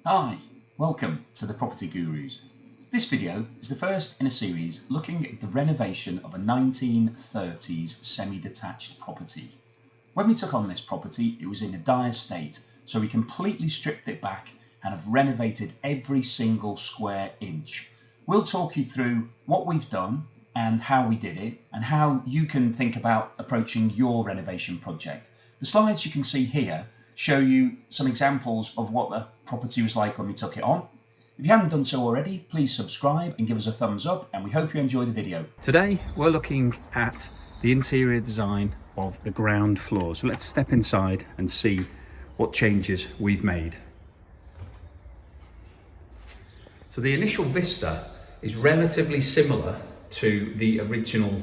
Hi, welcome to the Property Gurus. This video is the first in a series looking at the renovation of a 1930s semi-detached property. When we took on this property, it was in a dire state, so we completely stripped it back and have renovated every single square inch. We'll talk you through what we've done and how we did it, and how you can think about approaching your renovation project. The slides you can see here show you some examples of what the property was like when we took it on. If you haven't done so already, please subscribe and give us a thumbs up, and we hope you enjoy the video. Today we're looking at the interior design of the ground floor. So let's step inside and see what changes we've made. So the initial vista is relatively similar to the original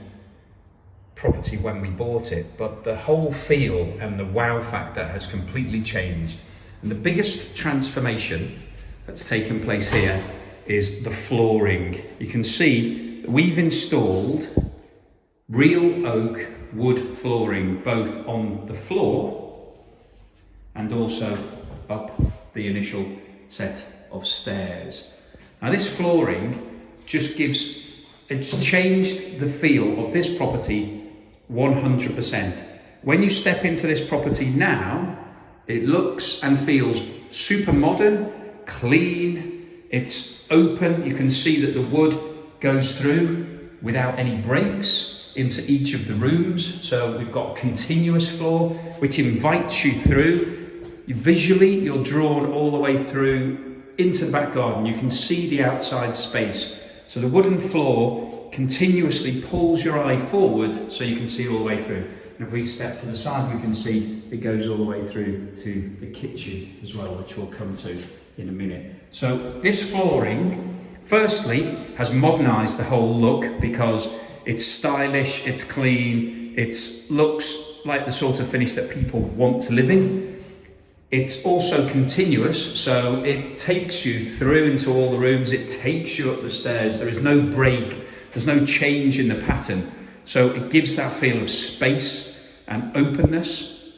property when we bought it, but the whole feel and the wow factor has completely changed. And the biggest transformation that's taken place here is the flooring. You can see we've installed real oak wood flooring both on the floor and also up the initial set of stairs. Now this flooring it's changed the feel of this property 100%. When you step into this property now, it looks and feels super modern, clean, it's open. You can see that the wood goes through without any breaks into each of the rooms. So we've got a continuous floor which invites you through. Visually, you're drawn all the way through into the back garden. You can see the outside space. So the wooden floor continuously pulls your eye forward so you can see all the way through. And if we step to the side, we can see it goes all the way through to the kitchen as well, which we'll come to in a minute. So this flooring, firstly, has modernized the whole look because it's stylish, it's clean, it looks like the sort of finish that people want to live in. It's also continuous, so it takes you through into all the rooms, it takes you up the stairs, there is no break, there's no change in the pattern. So it gives that feel of space and openness,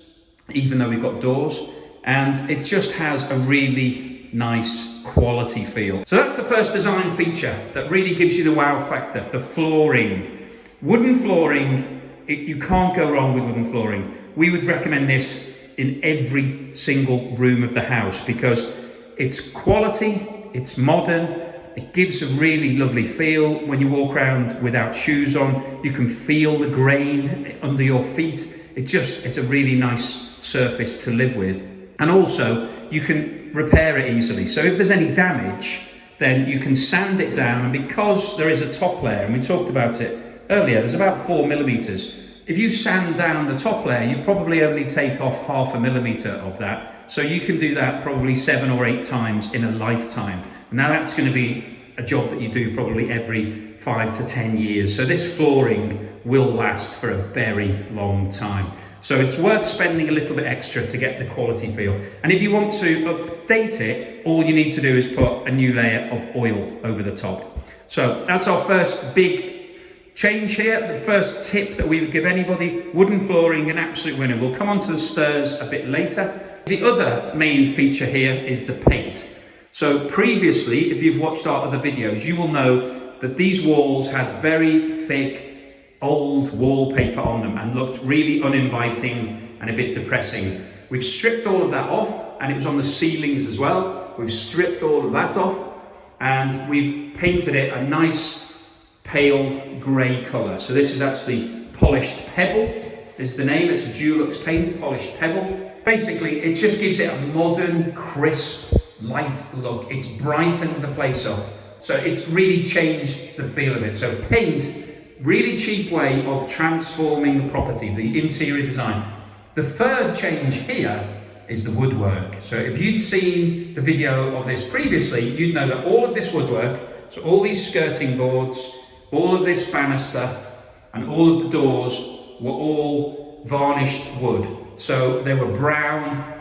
even though we've got doors, and it just has a really nice quality feel. So that's the first design feature that really gives you the wow factor, the flooring. Wooden flooring, you can't go wrong with wooden flooring. We would recommend this in every single room of the house because it's quality, it's modern, it gives a really lovely feel. When you walk around without shoes on, you can feel the grain under your feet. It's a really nice surface to live with. And also, you can repair it easily. So if there's any damage, then you can sand it down. And because there is a top layer, and we talked about it earlier, there's about 4 millimeters. If you sand down the top layer, you probably only take off 0.5 millimeter of that. So you can do that probably 7 or 8 times in a lifetime. Now that's going to be a job that you do probably every 5 to 10 years. So this flooring will last for a very long time. So it's worth spending a little bit extra to get the quality feel. And if you want to update it, all you need to do is put a new layer of oil over the top. So that's our first big change here. The first tip that we would give anybody: wooden flooring, an absolute winner. We'll come on to the stairs a bit later. The other main feature here is the paint. So previously, if you've watched our other videos, you will know that these walls had very thick, old wallpaper on them and looked really uninviting and a bit depressing. We've stripped all of that off, and it was on the ceilings as well. We've stripped all of that off and we've painted it a nice pale grey colour. So this is actually polished pebble is the name. It's a Dulux paint, polished pebble. Basically, it just gives it a modern, crisp, light look. It's brightened the place up. So it's really changed the feel of it. So paint, really cheap way of transforming the property, the interior design. The third change here is the woodwork. So if you'd seen the video of this previously, you'd know that all of this woodwork, so all these skirting boards, all of this banister, and all of the doors were all varnished wood. So they were brown,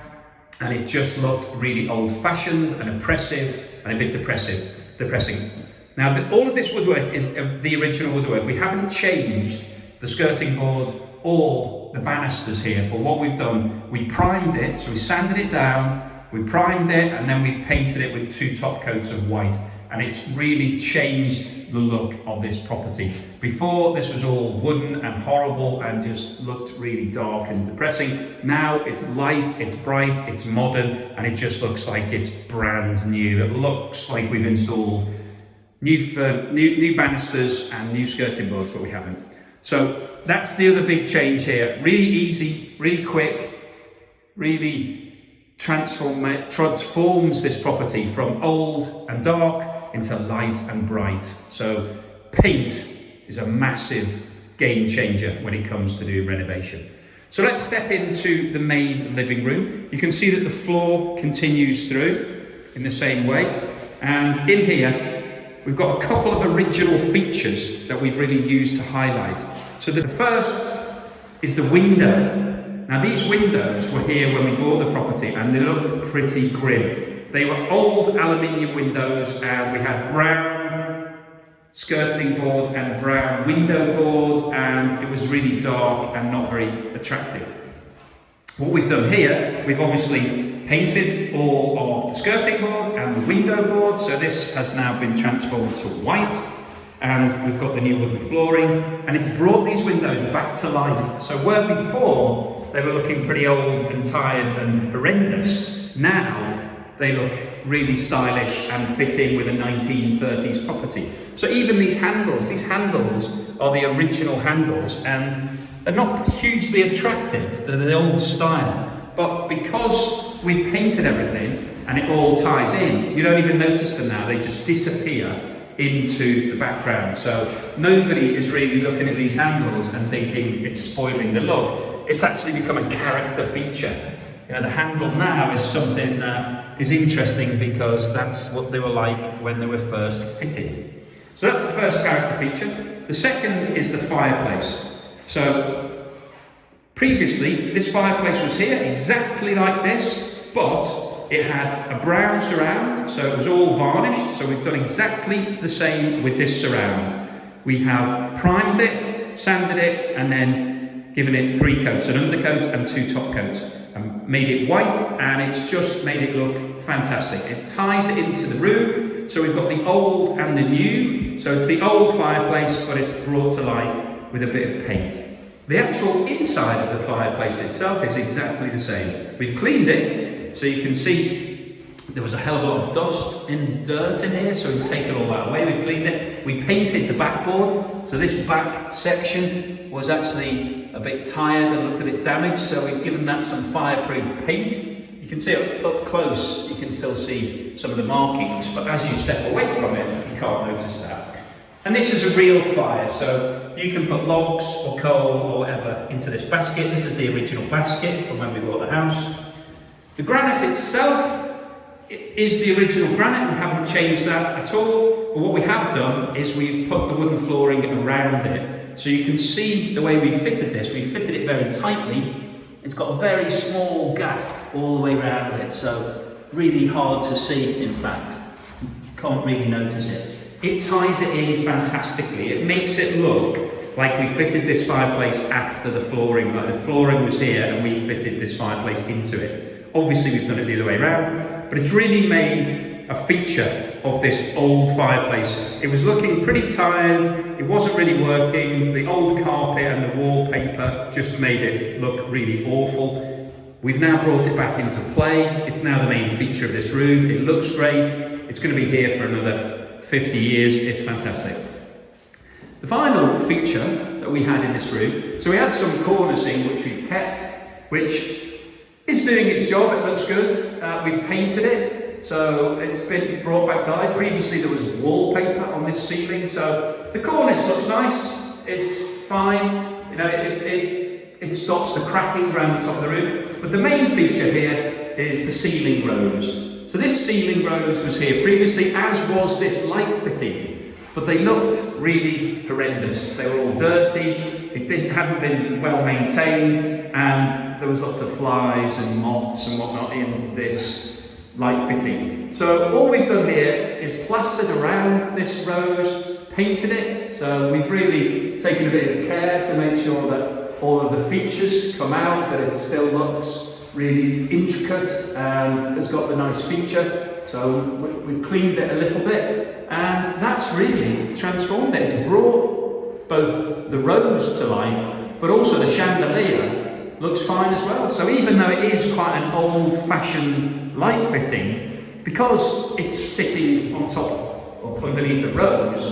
and it just looked really old-fashioned and oppressive and a bit depressing. Now, all of this woodwork is the original woodwork. We haven't changed the skirting board or the banisters here, but what we've done, we primed it, so we sanded it down, We primed it and then we painted it with 2 top coats of white, and it's really changed the look of this property. Before, this was all wooden and horrible and just looked really dark and depressing. Now it's light, it's bright, it's modern, and it just looks like it's brand new. It looks like we've installed new banisters and new skirting boards, but we haven't. So that's the other big change here. Really easy, really quick, really transforms this property from old and dark into light and bright. So paint is a massive game changer when it comes to doing renovation. So let's step into the main living room. You can see that the floor continues through in the same way. And in here, we've got a couple of original features that we've really used to highlight. So the first is the window. Now these windows were here when we bought the property and they looked pretty grim. They were old aluminium windows and we had brown skirting board and brown window board, and it was really dark and not very attractive. What we've done here, we've obviously painted all of the skirting board and the window board, so this has now been transformed to white, and we've got the new wooden flooring, and it's brought these windows back to life. So where before they were looking pretty old and tired and horrendous, now they look really stylish and fit in with a 1930s property. So even these handles are the original handles, and they're not hugely attractive, they're the old style. But because we painted everything and it all ties in, you don't even notice them now, they just disappear into the background. So nobody is really looking at these handles and thinking it's spoiling the look. It's actually become a character feature. You know, the handle now is something that is interesting because that's what they were like when they were first fitted. So that's the first character feature. The second is the fireplace. So previously, this fireplace was here exactly like this, but it had a brown surround, so it was all varnished. So we've done exactly the same with this surround. We have primed it, sanded it, and then given it 3 coats, an undercoat and 2 top coats, and made it white, and it's just made it look fantastic. It ties it into the room, so we've got the old and the new. So it's the old fireplace, but it's brought to life with a bit of paint. The actual inside of the fireplace itself is exactly the same. We've cleaned it, so you can see there was a hell of a lot of dust and dirt in here, so we've taken all that away, we've cleaned it. We painted the backboard, so this back section was actually a bit tired and looked a bit damaged, so we've given that some fireproof paint. You can see it up close, you can still see some of the markings, but as you step away from it, you can't notice that. And this is a real fire, so you can put logs or coal or whatever into this basket. This is the original basket from when we bought the house. The granite itself is the original granite, we haven't changed that at all. But what we have done is we've put the wooden flooring around it. So you can see the way we fitted this. We fitted it very tightly. It's got a very small gap all the way around it, so really hard to see, in fact. You can't really notice it. It ties it in fantastically. It makes it look like we fitted this fireplace after the flooring, like the flooring was here and we fitted this fireplace into it. Obviously we've done it the other way around, but it's really made a feature of this old fireplace. It was looking pretty tired, it wasn't really working, the old carpet and the wallpaper just made it look really awful. We've now brought it back into play. It's now the main feature of this room. It looks great. It's going to be here for another 50 years, it's fantastic. The final feature that we had in this room, so we had some cornicing which we've kept, which is doing its job, it looks good. We've painted it, so it's been brought back to life. Previously there was wallpaper on this ceiling, so the cornice looks nice, it's fine, you know, it stops the cracking around the top of the room. But the main feature here is the ceiling rose. So this ceiling rose was here previously, as was this light fitting, but they looked really horrendous. They were all dirty, hadn't been well maintained, and there was lots of flies and moths and whatnot in this light fitting. So all we've done here is plastered around this rose, painted it, so we've really taken a bit of care to make sure that all of the features come out, that it still looks really intricate and has got the nice feature. So we've cleaned it a little bit, and that's really transformed it. It's brought both the rose to life, but also the chandelier looks fine as well. So even though it is quite an old-fashioned light fitting, because it's sitting on top or underneath the rose,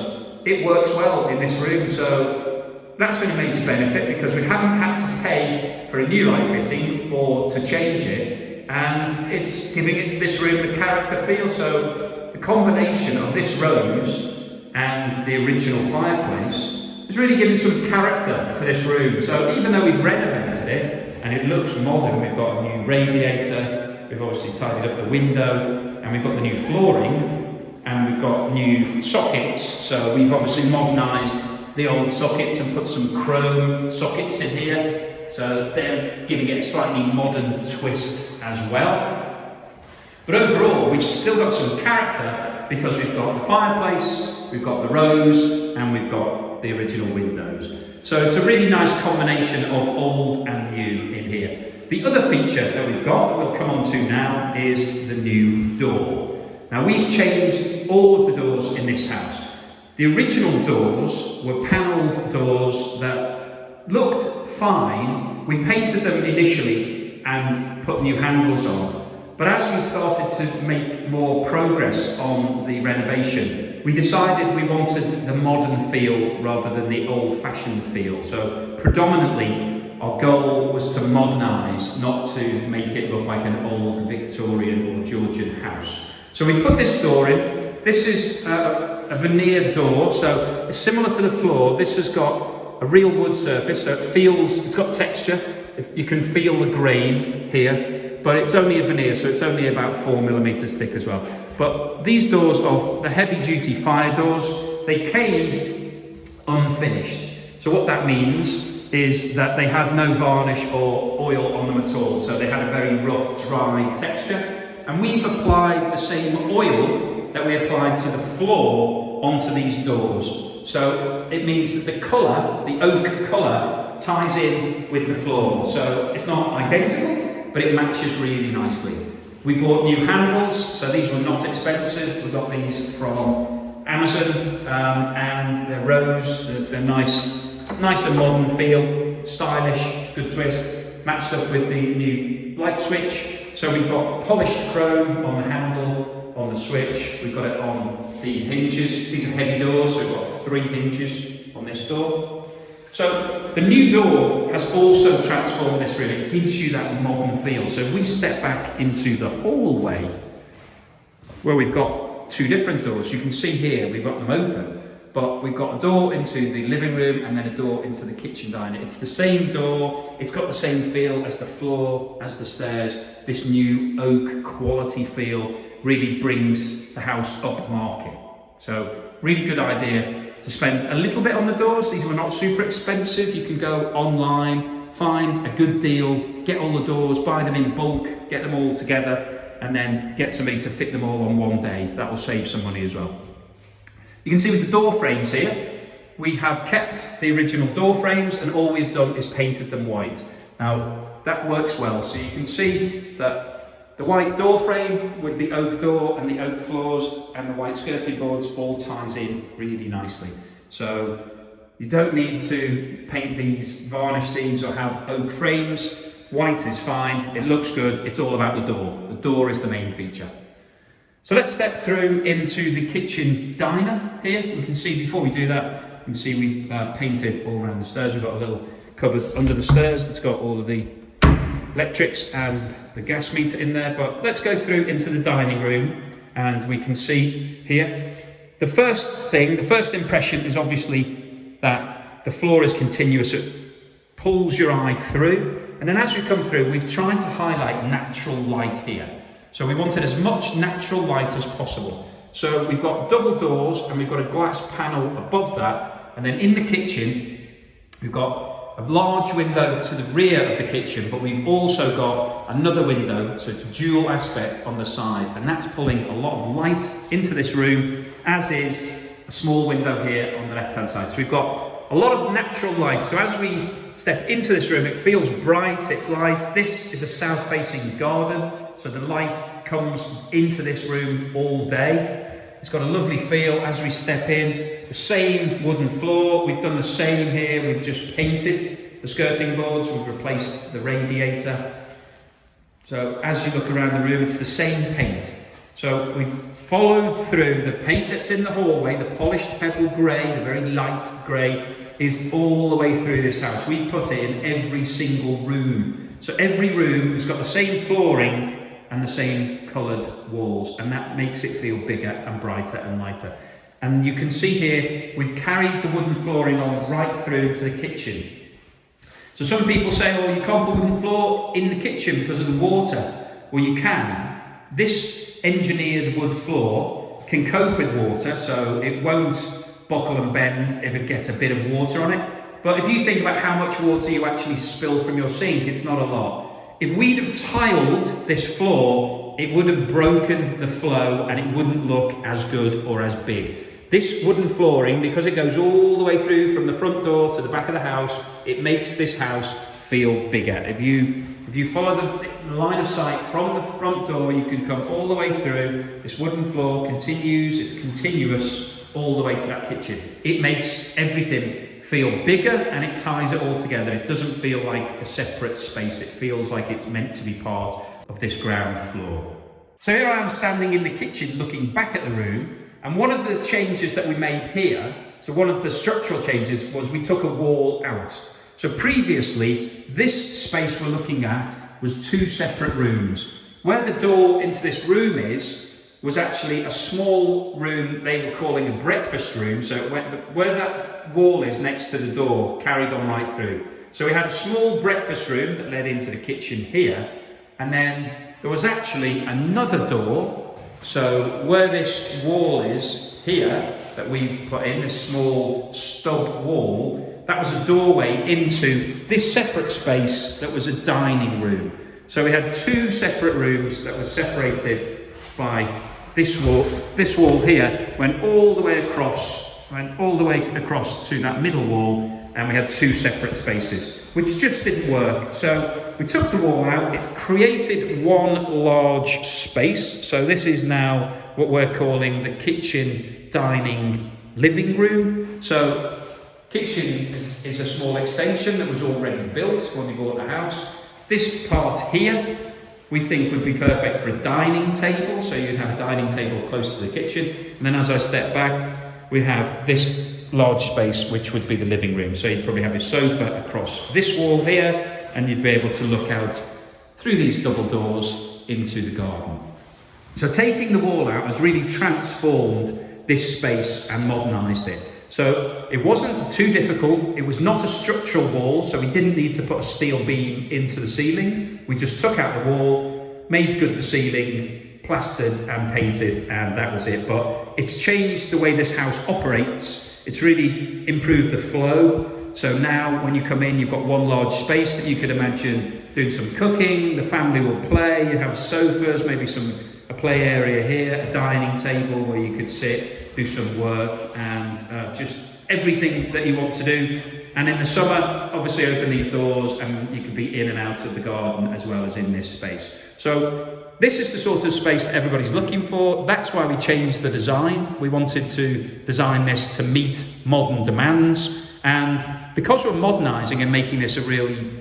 it works well in this room. So that's been a major benefit, because we haven't had to pay for a new light fitting or to change it, and it's giving this room the character feel. So the combination of this rose and the original fireplace is really giving some character to this room. So even though we've renovated it and it looks modern, we've got a new radiator, we've obviously tidied up the window, and we've got the new flooring, and we've got new sockets. So we've obviously modernised the old sockets and put some chrome sockets in here. So they're giving it a slightly modern twist as well. But overall, we've still got some character, because we've got the fireplace, we've got the rose, and we've got the original windows. So it's a really nice combination of old and new in here. The other feature that we've got, we'll come on to now, is the new door. Now we've changed all of the doors in this house. The original doors were panelled doors that looked fine. We painted them initially and put new handles on. But as we started to make more progress on the renovation, we decided we wanted the modern feel rather than the old-fashioned feel. So predominantly our goal was to modernise, not to make it look like an old Victorian or Georgian house. So we put this door in. This is a veneer door, so it's similar to the floor. This has got a real wood surface, so it's got texture. You can feel the grain here. But it's only a veneer, so it's only about 4mm thick as well. But these doors are the heavy-duty fire doors. They came unfinished. So what that means is that they had no varnish or oil on them at all. So they had a very rough, dry texture. And we've applied the same oil that we applied to the floor onto these doors. So it means that the colour, the oak colour, ties in with the floor. So it's not identical, but it matches really nicely. We bought new handles, so these were not expensive. We got these from Amazon, and they're rose. They're nice and modern feel, stylish, good twist, matched up with the new light switch. So we've got polished chrome on the handle, on the switch. We've got it on the hinges. These are heavy doors, so we've got 3 hinges on this door. So the new door has also transformed this room. It gives you that modern feel. So if we step back into the hallway, where we've got 2 different doors, you can see here we've got them open, but we've got a door into the living room and then a door into the kitchen diner. It's the same door, it's got the same feel as the floor, as the stairs. This new oak quality feel really brings the house up market. So really good idea to spend a little bit on the doors. These were not super expensive. You can go online, find a good deal, get all the doors, buy them in bulk, get them all together, and then get somebody to fit them all on one day. That will save some money as well. You can see with the door frames here, we have kept the original door frames, and all we've done is painted them white. Now that works well. So you can see that the white door frame with the oak door and the oak floors and the white skirting boards all ties in really nicely. So you don't need to paint these, varnish these, or have oak frames. White is fine, it looks good, it's all about the door. The door is the main feature. So let's step through into the kitchen diner here. You can see before we do that, you can see we painted all around the stairs. We've got a little cupboard under the stairs that's got all of the electrics and the gas meter in there. But let's go through into the dining room, and we can see here the first impression is obviously that the floor is continuous. It pulls your eye through, and then as we come through, we've tried to highlight natural light here. So we wanted as much natural light as possible. So we've got double doors and we've got a glass panel above that, and then in the kitchen we've got a large window to the rear of the kitchen, but we've also got another window, so it's a dual aspect on the side, and that's pulling a lot of light into this room, as is a small window here on the left hand side. So we've got a lot of natural light. So as we step into this room, it feels bright, it's light. This is a south-facing garden, so the light comes into this room all day. It's got a lovely feel as we step in. The same wooden floor, we've done the same here, we've just painted the skirting boards, we've replaced the radiator. So as you look around the room, it's the same paint. So we've followed through the paint that's in the hallway, the polished pebble grey, the very light grey, is all the way through this house. We put it in every single room. So every room has got the same flooring and the same coloured walls, and that makes it feel bigger and brighter and lighter. And you can see here, we've carried the wooden flooring on right through into the kitchen. So some people say, oh, you can't put wooden floor in the kitchen because of the water. Well, you can. This engineered wood floor can cope with water, so it won't buckle and bend if it gets a bit of water on it. But if you think about how much water you actually spill from your sink, it's not a lot. If we'd have tiled this floor, it would have broken the flow and it wouldn't look as good or as big. This wooden flooring, because it goes all the way through from the front door to the back of the house, it makes this house feel bigger. If you follow the line of sight from the front door, you can come all the way through. This wooden floor continues, it's continuous all the way to that kitchen. It makes everything feel bigger and it ties it all together. It doesn't feel like a separate space. It feels like it's meant to be part of this ground floor. So here I am standing in the kitchen looking back at the room, and one of the changes that we made here, so one of the structural changes, was we took a wall out. So previously, this space we're looking at was two separate rooms. Where the door into this room was actually a small room they were calling a breakfast room. So where that wall is next to the door carried on right through. So we had a small breakfast room that led into the kitchen here, and then there was actually another door. So where this wall is here that we've put in, this small stub wall, that was a doorway into this separate space that was a dining room. So we had two separate rooms that were separated by this wall. This wall here went all the way across to that middle wall, and we had two separate spaces, which just didn't work. So we took the wall out, it created one large space. So this is now what we're calling the kitchen, dining, living room. So kitchen is a small extension that was already built when we bought the house. This part here we think would be perfect for a dining table, so you'd have a dining table close to the kitchen. And then as I step back, we have this large space, which would be the living room. So you'd probably have a sofa across this wall here, and you'd be able to look out through these double doors into the garden. So taking the wall out has really transformed this space and modernised it. So it wasn't too difficult. It was not a structural wall, so we didn't need to put a steel beam into the ceiling. We just took out the wall, made good the ceiling, plastered and painted, and that was it. But it's changed the way this house operates. It's really improved the flow. So now when you come in, you've got one large space that you could imagine doing some cooking. The family will play. You have sofas, maybe a play area here, a dining table where you could sit, do some work, and just everything that you want to do. And in the summer, obviously open these doors and you can be in and out of the garden as well as in this space. So this is the sort of space that everybody's looking for. That's why we changed the design. We wanted to design this to meet modern demands. And because we're modernising and making this a really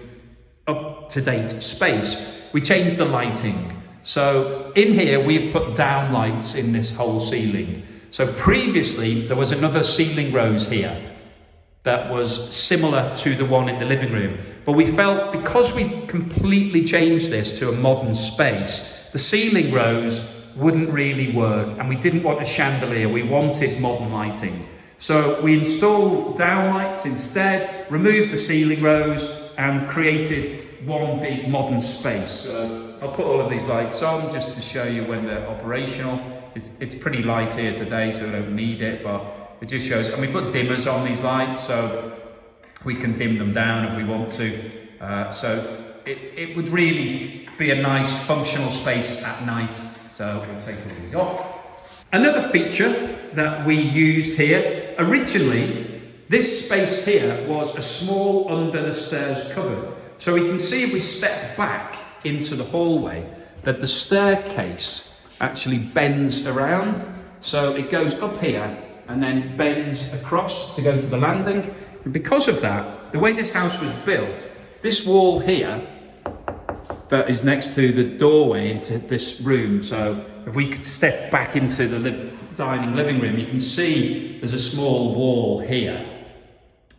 up-to-date space, we changed the lighting. So in here, we've put down lights in this whole ceiling. So previously, there was another ceiling rose here that was similar to the one in the living room. But we felt because we completely changed this to a modern space, the ceiling rose wouldn't really work, and we didn't want a chandelier. We wanted modern lighting. So we installed downlights instead, removed the ceiling rose, and created one big modern space. So I'll put all of these lights on just to show you when they're operational. It's pretty light here today, so we don't need it, but it just shows. And we put dimmers on these lights, so we can dim them down if we want to. So it would really be a nice functional space at night. So we'll take all these off. Another feature that we used here, originally This space here was a small under the stairs cupboard. So we can see if we step back into the hallway that the staircase actually bends around. So it goes up here and then bends across to go to the landing. And because of that, the way this house was built, this wall here that is next to the doorway into this room. So if we could step back into the dining living room, you can see there's a small wall here.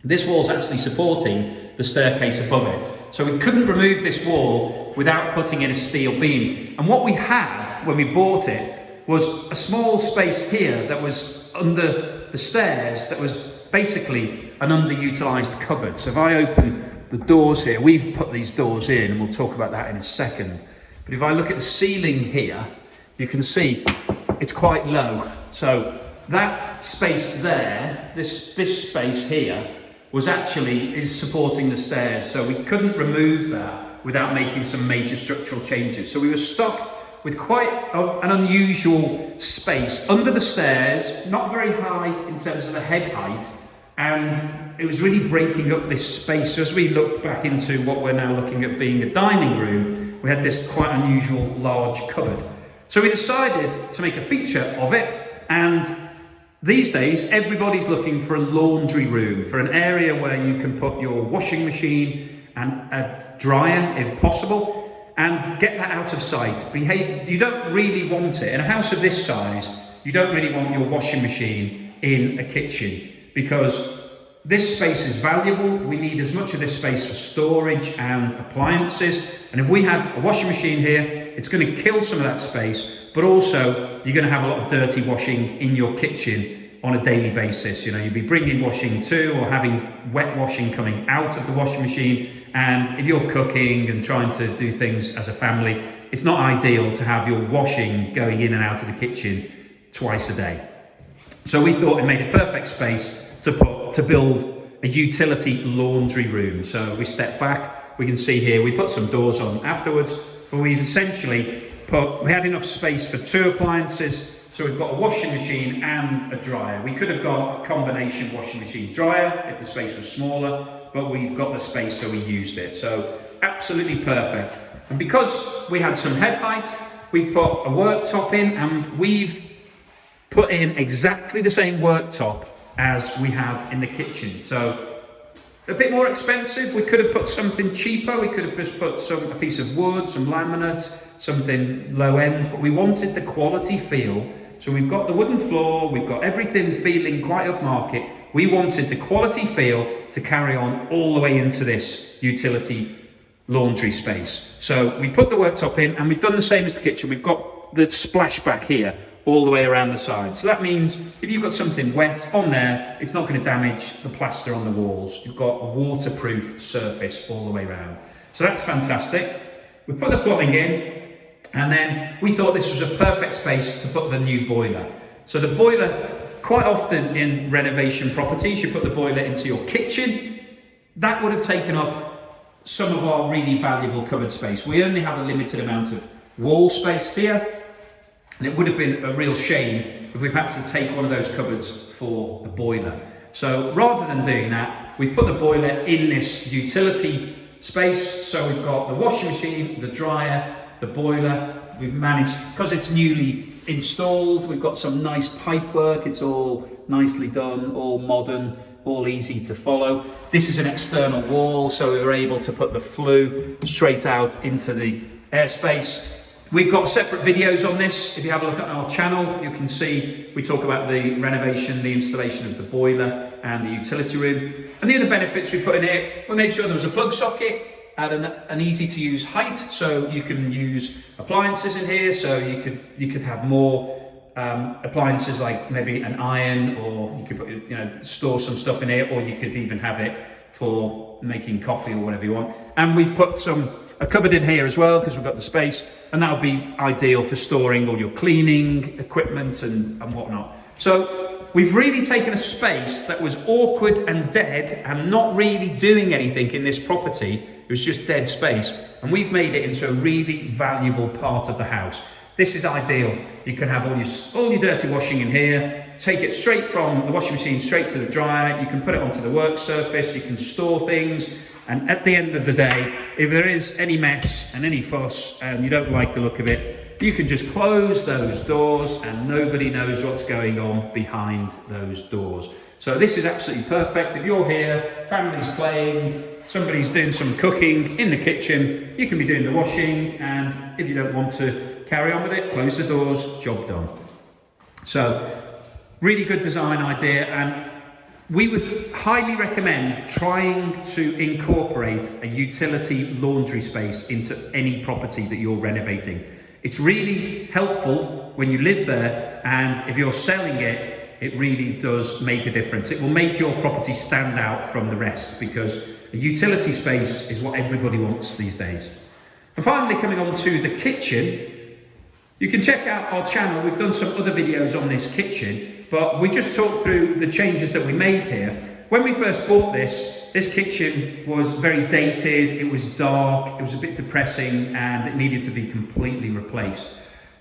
This wall's actually supporting the staircase above it. So we couldn't remove this wall without putting in a steel beam. And what we had when we bought it was a small space here that was under the stairs that was basically an underutilized cupboard. So if I open the doors here, we've put these doors in and we'll talk about that in a second. But if I look at the ceiling here, you can see it's quite low. So that space there, this space here, is supporting the stairs. So we couldn't remove that without making some major structural changes. So we were stuck with quite an unusual space under the stairs, not very high in terms of the head height, and it was really breaking up this space. So as we looked back into what we're now looking at being a dining room, we had this quite unusual large cupboard. So we decided to make a feature of it, and these days everybody's looking for a laundry room, for an area where you can put your washing machine and a dryer if possible, and get that out of sight. You don't really want it. In a house of this size, you don't really want your washing machine in a kitchen, because this space is valuable. We need as much of this space for storage and appliances. And if we had a washing machine here, it's going to kill some of that space, but also you're going to have a lot of dirty washing in your kitchen on a daily basis. You know, you'd be bringing washing to, or having wet washing coming out of the washing machine. And if you're cooking and trying to do things as a family, it's not ideal to have your washing going in and out of the kitchen twice a day. So we thought it made a perfect space to build a utility laundry room. So we step back, we can see here, we put some doors on afterwards, but we've essentially we had enough space for 2 appliances. So we've got a washing machine and a dryer. We could have got a combination washing machine dryer if the space was smaller, but we've got the space, so we used it. So absolutely perfect. And because we had some head height, we put a worktop in, and we've put in exactly the same worktop as we have in the kitchen. So a bit more expensive. We could have put something cheaper. We could have just put a piece of wood, some laminate, something low end, but we wanted the quality feel. So we've got the wooden floor, we've got everything feeling quite upmarket. We wanted the quality feel to carry on all the way into this utility laundry space. So we put the worktop in, and we've done the same as the kitchen. We've got the splashback here all the way around the side. So that means if you've got something wet on there, it's not going to damage the plaster on the walls. You've got a waterproof surface all the way around. So that's fantastic. We put the plumbing in, and then we thought this was a perfect space to put the new boiler. So the boiler, quite often in renovation properties, you put the boiler into your kitchen. That would have taken up some of our really valuable cupboard space. We only have a limited amount of wall space here, and it would have been a real shame if we've had to take one of those cupboards for the boiler. So rather than doing that, we put the boiler in this utility space. So we've got the washing machine, the dryer, the boiler. We've managed, because it's newly installed, we've got some nice pipe work. It's all nicely done, all modern, all easy to follow. This is an external wall, so we were able to put the flue straight out into the airspace. We've got separate videos on this. If you have a look at our channel, you can see we talk about the renovation, the installation of the boiler and the utility room. And the other benefits we put in here, we made sure there was a plug socket at an easy to use height, so you can use appliances in here. So you could have more appliances, like maybe an iron, or you could put, store some stuff in here, or you could even have it for making coffee or whatever you want. And we put a cupboard in here as well, because we've got the space, and that'll be ideal for storing all your cleaning equipment and whatnot. So we've really taken a space that was awkward and dead and not really doing anything in this property. It was just dead space, and we've made it into a really valuable part of the house. This is ideal. You can have all your dirty washing in here, take it straight from the washing machine straight to the dryer. You can put it onto the work surface, you can store things, and at the end of the day, if there is any mess and any fuss and you don't like the look of it, you can just close those doors and nobody knows what's going on behind those doors. So this is absolutely perfect. If you're here, family's playing, somebody's doing some cooking in the kitchen, you can be doing the washing, and if you don't want to carry on with it, close the doors, job done. So really good design idea, and we would highly recommend trying to incorporate a utility laundry space into any property that you're renovating. It's really helpful when you live there, and if you're selling it, it really does make a difference. It will make your property stand out from the rest, because a utility space is what everybody wants these days. And finally, coming on to the kitchen, you can check out our channel. We've done some other videos on this kitchen, but we just talked through the changes that we made here. When we first bought this kitchen was very dated, it was dark, it was a bit depressing, and it needed to be completely replaced.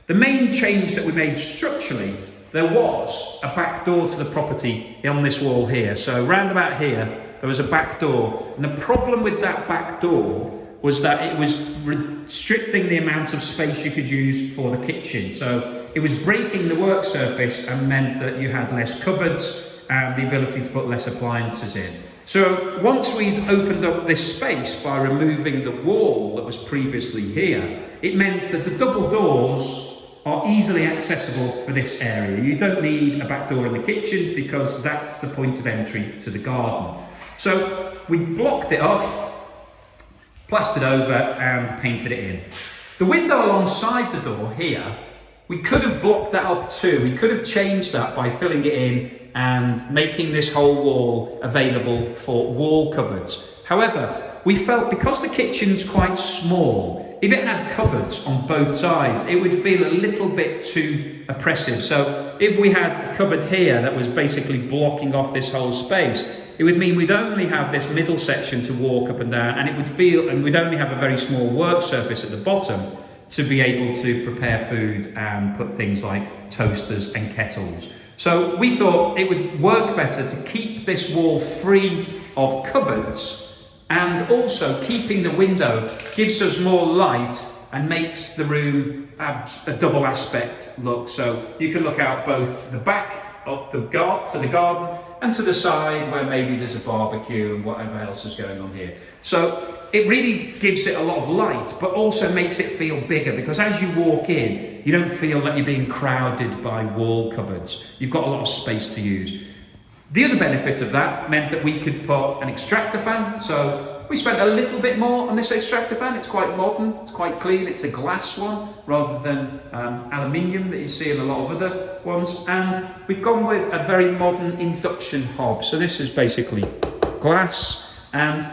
The main change that we made structurally, there was a back door to the property on this wall here. So round about here, there was a back door. And the problem with that back door was that it was restricting the amount of space you could use for the kitchen. So it was breaking the work surface and meant that you had less cupboards and the ability to put less appliances in. So once we've opened up this space by removing the wall that was previously here, it meant that the double doors are easily accessible for this area. You don't need a back door in the kitchen because that's the point of entry to the garden. So we blocked it up, plastered over and painted it in. The window alongside the door here, we could have blocked that up too. We could have changed that by filling it in and making this whole wall available for wall cupboards. However, we felt because the kitchen's quite small, if it had cupboards on both sides, it would feel a little bit too oppressive. So if we had a cupboard here that was basically blocking off this whole space, it would mean we'd only have this middle section to walk up and down, and we'd only have a very small work surface at the bottom to be able to prepare food and put things like toasters and kettles. So we thought it would work better to keep this wall free of cupboards, and also keeping the window gives us more light and makes the room have a double aspect look. So you can look out both the back of the garden and to the side where maybe there's a barbecue and whatever else is going on here. So it really gives it a lot of light, but also makes it feel bigger, because as you walk in, you don't feel that you're being crowded by wall cupboards. You've got a lot of space to use. The other benefit of that meant that we could put an extractor fan. So we spent a little bit more on this extractor fan. It's quite modern, it's quite clean. It's a glass one rather than aluminium that you see in a lot of other ones. And we've gone with a very modern induction hob. So this is basically glass, and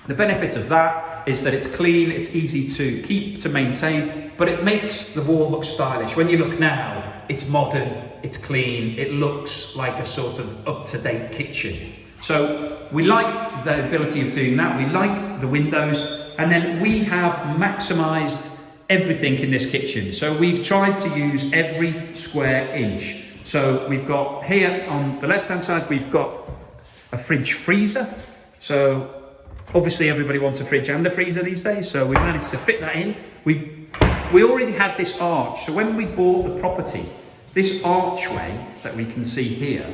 the benefit of that is that it's clean, it's easy to keep, to maintain, but it makes the wall look stylish. When you look now, it's modern, it's clean, it looks like a sort of up-to-date kitchen. So we liked the ability of doing that, we liked the windows, and then we have maximised everything in this kitchen. So we've tried to use every square inch. So we've got here on the left-hand side, we've got a fridge freezer. So obviously everybody wants a fridge and a freezer these days, so we managed to fit that in. We already had this arch, so when we bought the property, this archway that we can see here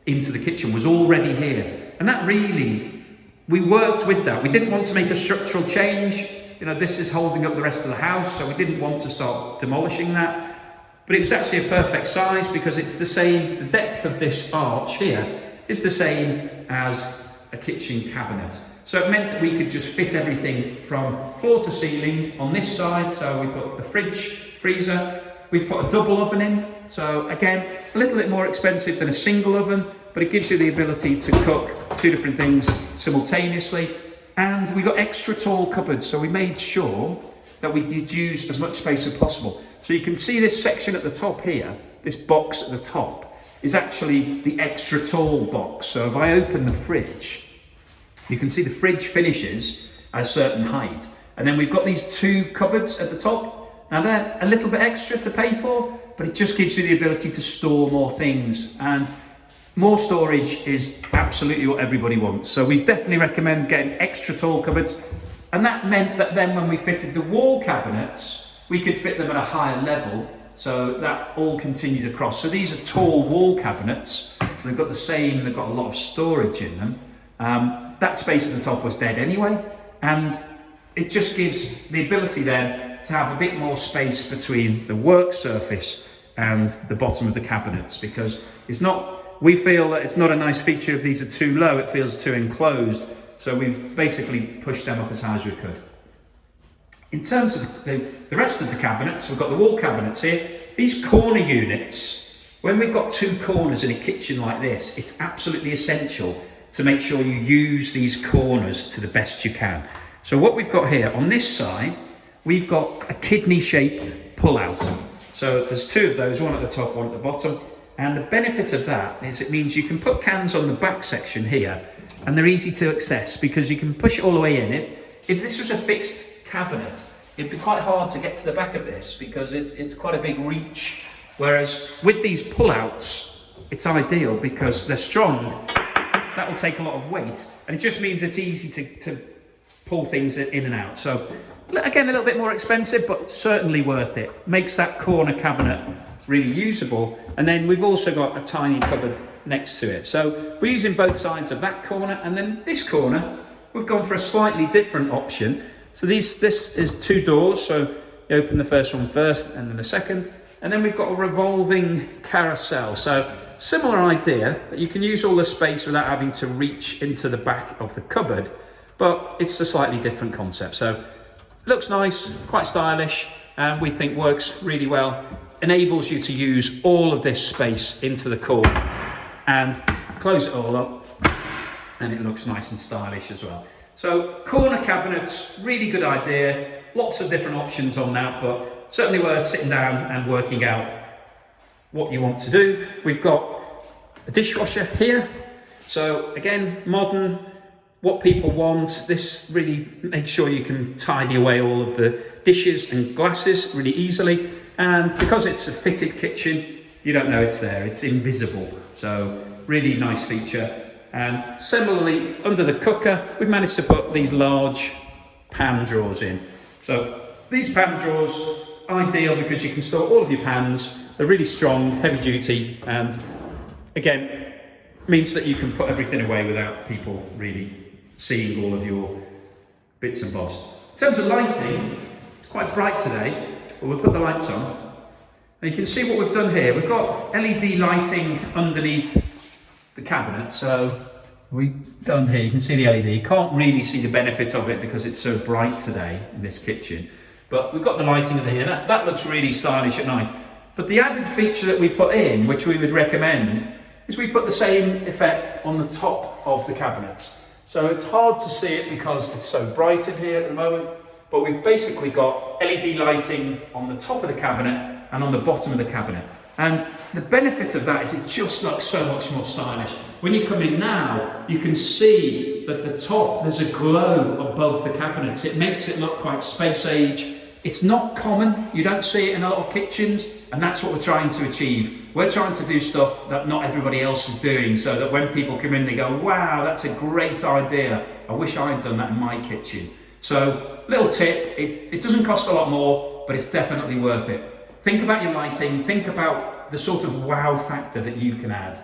into the kitchen was already here. And that really, we worked with that. We didn't want to make a structural change. You know, this is holding up the rest of the house, so we didn't want to start demolishing that. But it was actually a perfect size because it's the same, the depth of this arch here is the same as a kitchen cabinet. So it meant that we could just fit everything from floor to ceiling on this side. So we put the fridge, freezer, we've put a double oven in. So again, a little bit more expensive than a single oven, but it gives you the ability to cook two different things simultaneously. And we got extra tall cupboards. So we made sure that we did use as much space as possible. So you can see this section at the top here, this box at the top is actually the extra tall box. So if I open the fridge, you can see the fridge finishes at a certain height. And then we've got these two cupboards at the top. Now they're a little bit extra to pay for, but it just gives you the ability to store more things, and more storage is absolutely what everybody wants. So we definitely recommend getting extra tall cupboards, and that meant that then when we fitted the wall cabinets, we could fit them at a higher level, so that all continued across. So these are tall wall cabinets, so they've got a lot of storage in them. That space at the top was dead anyway, and it just gives the ability then to have a bit more space between the work surface and the bottom of the cabinets, because we feel that it's not a nice feature if these are too low, it feels too enclosed. So we've basically pushed them up as high as we could. In terms of the rest of the cabinets, we've got the wall cabinets here. These corner units, when we've got two corners in a kitchen like this, it's absolutely essential to make sure you use these corners to the best you can. So what we've got here on this side, we've got a kidney-shaped pull-out. So there's two of those, one at the top, one at the bottom. And the benefit of that is it means you can put cans on the back section here, and they're easy to access because you can push it all the way in. If this was a fixed cabinet, it'd be quite hard to get to the back of this because it's quite a big reach. Whereas with these pull-outs, it's ideal because they're strong. That will take a lot of weight, and it just means it's easy to pull things in and out. So again, a little bit more expensive, but certainly worth it. Makes that corner cabinet really usable. And then we've also got a tiny cupboard next to it. So we're using both sides of that corner, and then this corner, we've gone for a slightly different option. So this is two doors. So you open the first one first and then the second. And then we've got a revolving carousel. So similar idea, that you can use all the space without having to reach into the back of the cupboard, but it's a slightly different concept. So looks nice, quite stylish, and we think works really well. Enables you to use all of this space into the corner and close it all up, and it looks nice and stylish as well. So corner cabinets, really good idea. Lots of different options on that, but certainly worth sitting down and working out what you want to do. We've got a dishwasher here. So again, modern, what people want. This really makes sure you can tidy away all of the dishes and glasses really easily. And because it's a fitted kitchen, you don't know it's there, it's invisible. So really nice feature. And similarly, under the cooker, we've managed to put these large pan drawers in. So these pan drawers, ideal because you can store all of your pans. They're really strong, heavy duty, and again, means that you can put everything away without people really seeing all of your bits and bobs. In terms of lighting, it's quite bright today. We'll put the lights on. And you can see what we've done here. We've got LED lighting underneath the cabinet. So we've done here, you can see the LED. You can't really see the benefit of it because it's so bright today in this kitchen. But we've got the lighting in here. That looks really stylish at night. But the added feature that we put in, which we would recommend, is we put the same effect on the top of the cabinets. So it's hard to see it because it's so bright in here at the moment. But we've basically got LED lighting on the top of the cabinet and on the bottom of the cabinet. And the benefit of that is it just looks so much more stylish. When you come in now, you can see that the top, there's a glow above the cabinets. It makes it look quite space age. It's not common, you don't see it in a lot of kitchens, and that's what we're trying to achieve. We're trying to do stuff that not everybody else is doing, so that when people come in, they go, wow, that's a great idea. I wish I'd done that in my kitchen. So, little tip, it doesn't cost a lot more, but it's definitely worth it. Think about your lighting, think about the sort of wow factor that you can add.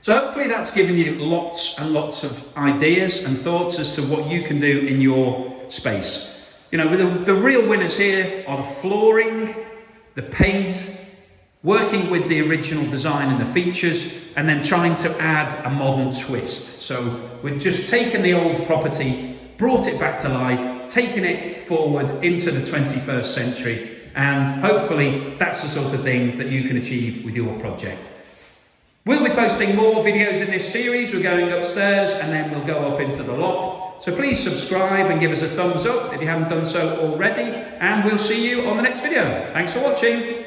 So hopefully that's given you lots and lots of ideas and thoughts as to what you can do in your space. You know, the real winners here are the flooring, the paint, working with the original design and the features, and then trying to add a modern twist. So we've just taken the old property, brought it back to life, taken it forward into the 21st century, and hopefully that's the sort of thing that you can achieve with your project. We'll be posting more videos in this series. We're going upstairs and then we'll go up into the loft. So please subscribe and give us a thumbs up if you haven't done so already, and we'll see you on the next video. Thanks for watching.